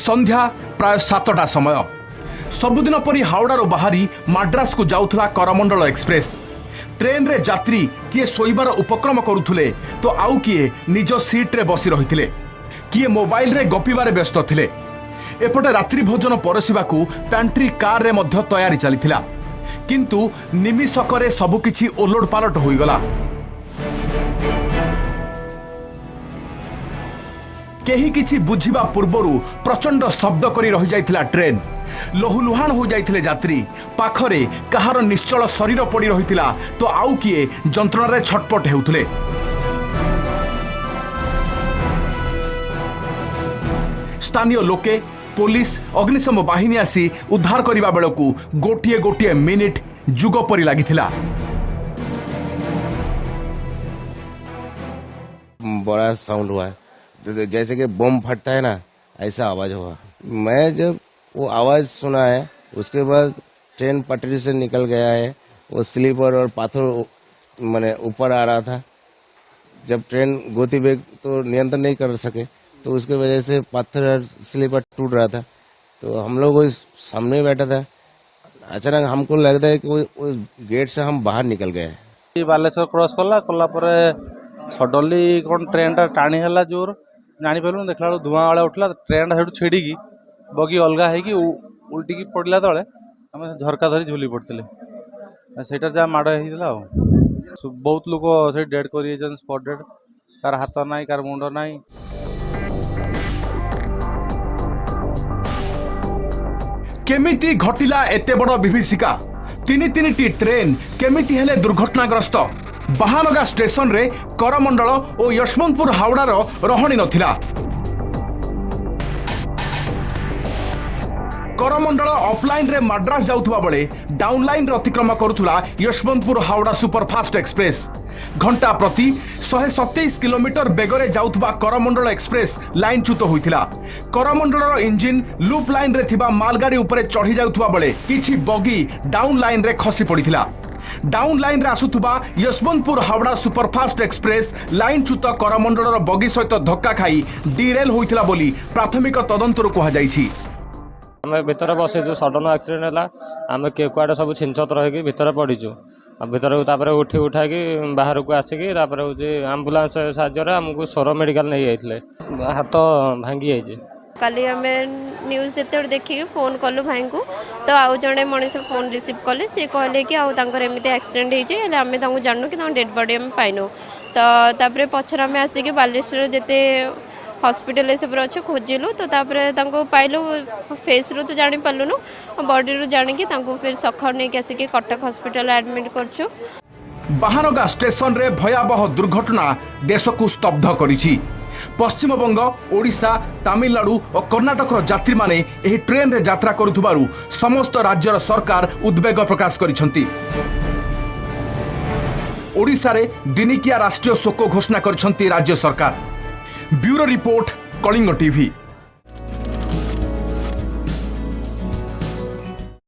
संध्या प्राय 7टा समय सबुदिन परी हावड़ारू बाहरी माड्रास को जाउथला करमंडल एक्सप्रेस। ट्रेन रे यात्री किए शोइबार उपक्रम करुथुले तो आउ किए निज सीट रे बसी रहिथिले, किए मोबाइल रे गपिबारे व्यस्त थिले। एपटे रात्रि भोजन परसिबाकू पैंट्री कार रे मध्य तैयारी चलीथिला, किंतु निमिषकरे सबुकिछि ओलट पालट होइगला। केही किछि बुझिबा पूर्वरु प्रचंड शब्द करी रहि जाइथिला ट्रेन। लहुलुहान हो जाइथिले यात्री, पाखरे कहार निश्चल शरीर पड़ी रहिथिला तो आउ किए जंत्रणा छटपट हेउथिले। स्थानीय लोके, पुलिस, अग्निशम बाहिनी आसी उद्धार करिबा बेलकू गोटिए गोटिए मिनिट जुग परी लागिथिला। बड़ा साउंड हुआ, जैसे कि बम फटता है ना, ऐसा आवाज हुआ। मैं जब वो आवाज सुना है उसके बाद ट्रेन पटरी से निकल गया है। वो स्लीपर और पाथर मैंने ऊपर आ रहा था। जब ट्रेन गति वेग तो नियंत्रण नहीं कर सके तो उसके वजह से पत्थर और स्लीपर टूट रहा था। तो हम लोग वो सामने बैठा था। अचानक हमको लगता है कि वो गेट से हम बाहर निकल गए। बालेश्वर क्रॉस कला सडनली कौन ट्रेन टा टाणी है जोर जानी पार्लु देखला धुआं वाला उठला। ट्रेन टा छेड़ी बगी अलग है उल्टी पड़ा तले आम झरका धरी झुली पड़ते से माड़ होता। बहुत लोग से डेड कर स्पॉट डेड, कार हाथ ना कार मुंड ना। केमिति घटिला एते बड़ विभीषिका? तीन टी ट्रेन केमिति हेले दुर्घटनाग्रस्त? बाहानगा स्टेशन रे करमंडल और यशवंतपुर हावड़ार रहणी नथिला। करमंडल ऑफलाइन रे माड्रास जाउथुवा बेले डाउनलाइन रे अतिक्रम करुथुला यशवंतपुर हावड़ा सुपरफास्ट एक्सप्रेस। घंटा प्रति 127 किलोमीटर बेगरे जाउथुवा करमंडल एक्सप्रेस लाइनच्युत होइथिला। करमंडलर इंजिन लूप लाइन रे थिबा मालगाड़ी उपरे चढ़ी जाउथुवा बेले किछि बगी डाउन लाइन रे खसी पड़िथिला। डाउन लाइन रे आसुथुबा यशवंतपुर हावड़ा सुपरफास्ट एक्सप्रेस लाइनच्युत करमंडलर बगी सहित धक्का खाई डिरेल होइथिला बोली प्राथमिक तदंतरु कहा जाइछि। आम भितर बसे जो सडन एक्सीडेंट है आम किए कुआडे सब छिंचत रही भितर पड़ीचु। भितर उठी उठा कि बाहर को आसिक आम्बुलांस साहाय्य आमको सोर मेडिकल नहीं जाइए। हाथ भांगी जाइए। काली आम न्यूज जिते देखिए फोन कलु भाई को तो आउ जड़े मनीष फोन रिसीव कले सी कहले कि आमती एक्सीडेंट होमें जानू कि डेड बॉडी आम पाइनु। तो पचर आम आसिक बालेश्वर जिते हॉस्पिटल सब अच्छे खोजिलु तो पाइलु फेस रु तो जानी पार्लुनु बॉडी रु जानिकी फिर सखा नहीं आसिक कटक हॉस्पिटल एडमिट करछु। बाहानगा स्टेशन रे भयावह दुर्घटना देश को स्तब्ध करिछि। पश्चिम बंग, ओडिशा, तमिलनाडु और कर्नाटक यात्री माने एही ट्रेन रे यात्रा करुथुबारु समस्त राज्यर सरकार उद्वेग प्रकाश करिसंती। ओडिशा रे दिनिकिया राष्ट्रीय शोक घोषणा करिसंती राज्य सरकार। Bureau report, Kalinga TV.